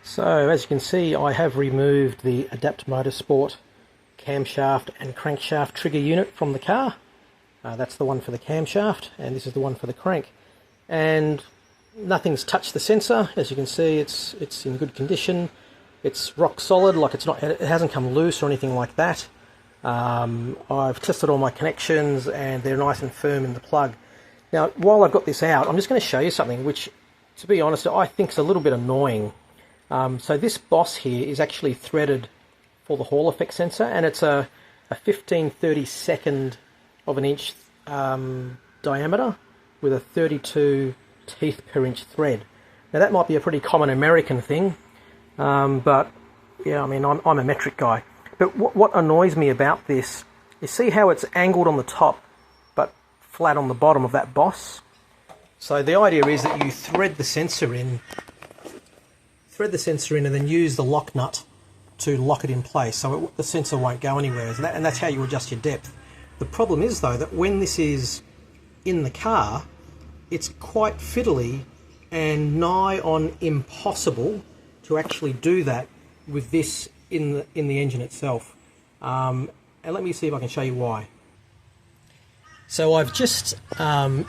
So as you can see, I have removed the Adapt Motorsport camshaft and crankshaft trigger unit from the car. That's the one for the camshaft, and this is the one for the crank. And nothing's touched the sensor. As you can see, it's in good condition. It's rock solid, like it hasn't come loose or anything like that. I've tested all my connections and they're nice and firm in the plug. Now, while I've got this out, I'm just going to show you something which, to be honest, I think is a little bit annoying. So this boss here is actually threaded for the Hall effect sensor, and it's a 15/32 of an inch diameter with a 32 teeth per inch thread. Now that might be a pretty common American thing, but yeah, I mean, I'm a metric guy. But what annoys me about this is, see how it's angled on the top but flat on the bottom of that boss? So the idea is that you thread the sensor in and then use the lock nut to lock it in place so the sensor won't go anywhere, and that's how you adjust your depth. The problem is, though, that when this is in the car, it's quite fiddly and nigh on impossible to actually do that with this in the engine itself. And let me see if I can show you why. So I've just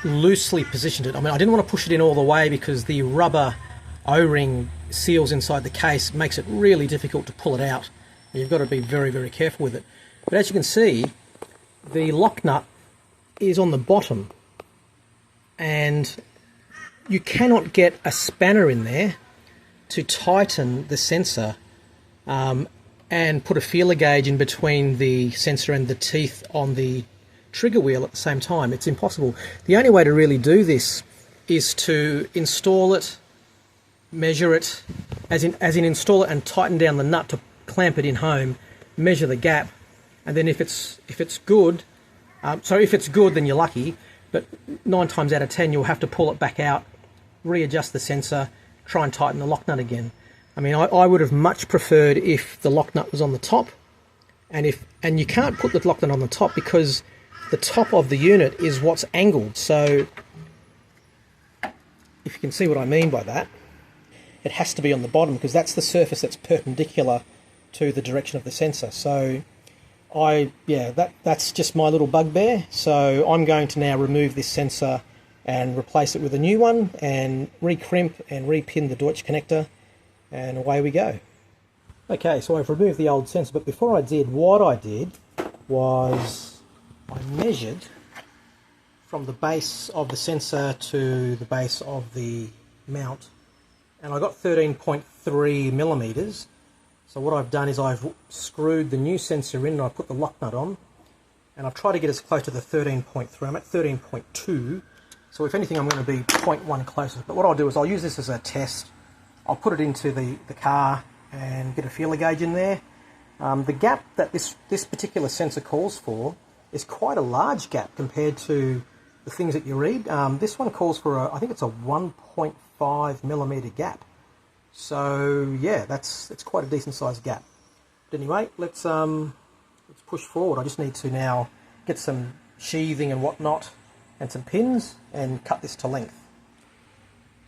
loosely positioned it. I mean, I didn't want to push it in all the way because the rubber O-ring seals inside the case, makes it really difficult to pull it out. You've got to be very, very careful with it. But as you can see, the lock nut is on the bottom, and you cannot get a spanner in there to tighten the sensor and put a feeler gauge in between the sensor and the teeth on the trigger wheel at the same time. It's impossible. The only way to really do this is to install it, measure it, as in install it and tighten down the nut to clamp it in home, measure the gap, and then if it's good, if it's good, then you're lucky, but 9 times out of 10 you'll have to pull it back out, readjust the sensor, try and tighten the lock nut again. I mean, I would have much preferred if the lock nut was on the top, and you can't put the lock nut on the top because the top of the unit is what's angled. So if you can see what I mean by that, it has to be on the bottom because that's the surface that's perpendicular to the direction of the sensor. So that's just my little bugbear. So I'm going to now remove this sensor and replace it with a new one and recrimp and repin the Deutsch connector, and away we go. Okay, so I've removed the old sensor, but before I did, what I did was I measured from the base of the sensor to the base of the mount, and I got 13.3 millimeters. So what I've done is I've screwed the new sensor in and I put the lock nut on, and I've tried to get as close to the 13.3. I'm at 13.2, so if anything I'm going to be 0.1 closer. But what I'll do is I'll use this as a test. I'll put it into the car and get a feeler gauge in there. The gap that this particular sensor calls for is quite a large gap compared to the things that you read. This one calls for I think it's a 1.5 millimeter gap. So yeah, it's quite a decent sized gap. But anyway, let's push forward. I just need to now get some sheathing and whatnot and some pins and cut this to length.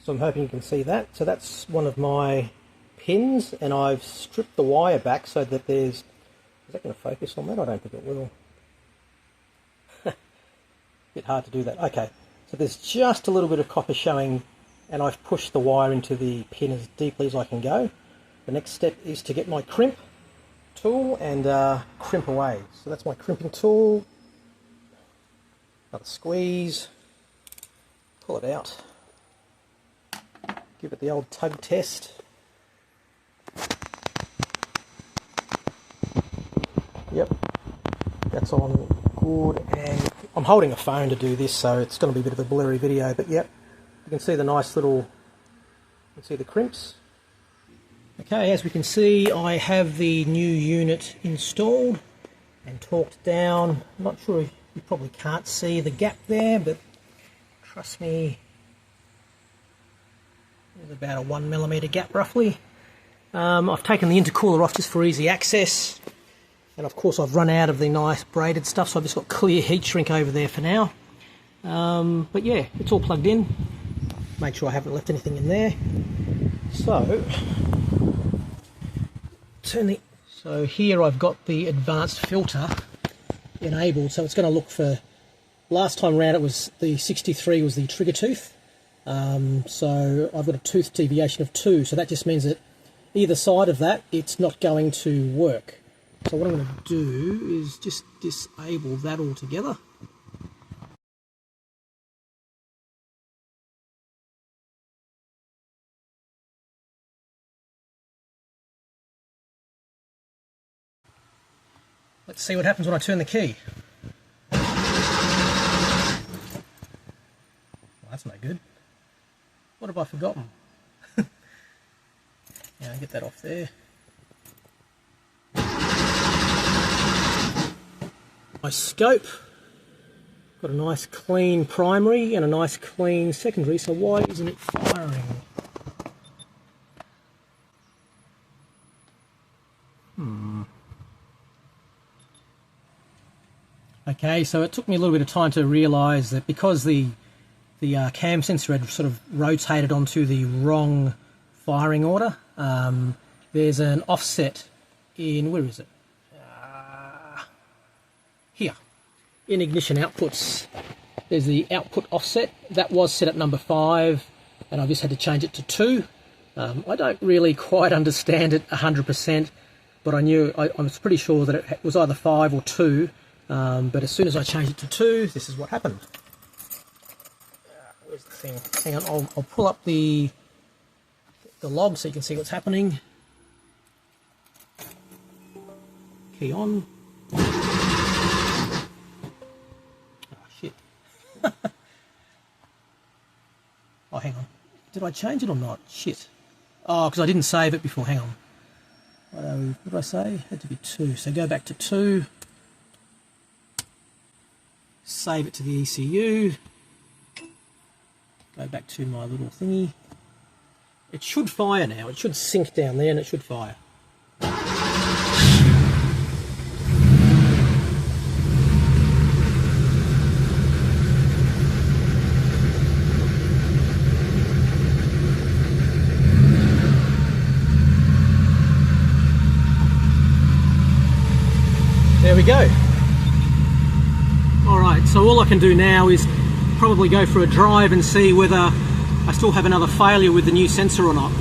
So I'm hoping you can see that. So that's one of my pins, and I've stripped the wire back so that is that going to focus on that? I don't think it will. Bit hard to do that. Okay, so there's just a little bit of copper showing, and I've pushed the wire into the pin as deeply as I can go. The next step is to get my crimp tool and crimp away. So that's my crimping tool. Another squeeze, pull it out, give it the old tug test. Yep, that's on good, and I'm holding a phone to do this, so it's going to be a bit of a blurry video, but yep, you can see the nice little, you can see the crimps. Okay, as we can see, I have the new unit installed and torqued down. I'm not sure if you probably can't see the gap there, but trust me, there's about a 1 millimeter gap roughly. I've taken the intercooler off just for easy access, and of course I've run out of the nice braided stuff, so I've just got clear heat shrink over there for now. But yeah, it's all plugged in. Make sure I haven't left anything in there. So, so here I've got the advanced filter enabled, so it's going to look for, last time round it was the 63 was the trigger tooth, so I've got a tooth deviation of 2, so that just means that either side of that it's not going to work. So what I'm going to do is just disable that altogether. Let's see what happens when I turn the key. Well, that's no good. What have I forgotten? Yeah, get that off there. My scope. Got a nice clean primary and a nice clean secondary, so why isn't it firing? Okay, so it took me a little bit of time to realise that because the cam sensor had sort of rotated onto the wrong firing order, there's an offset in, where is it? Here, in ignition outputs. There's the output offset. That was set at number 5, and I just had to change it to 2. I don't really quite understand it 100%, but I was pretty sure that it was either 5 or 2. But as soon as I changed it to 2, this is what happened. Where's the thing? Hang on, I'll pull up the log so you can see what's happening. Key on. Oh, shit. Oh, hang on. Did I change it or not? Shit. Oh, because I didn't save it before. Hang on. What did I say? It had to be 2. So go back to 2. Save it to the ECU. Go back to my little thingy. It should fire now. It should sink down there and it should fire. There we go. Alright, so all I can do now is probably go for a drive and see whether I still have another failure with the new sensor or not.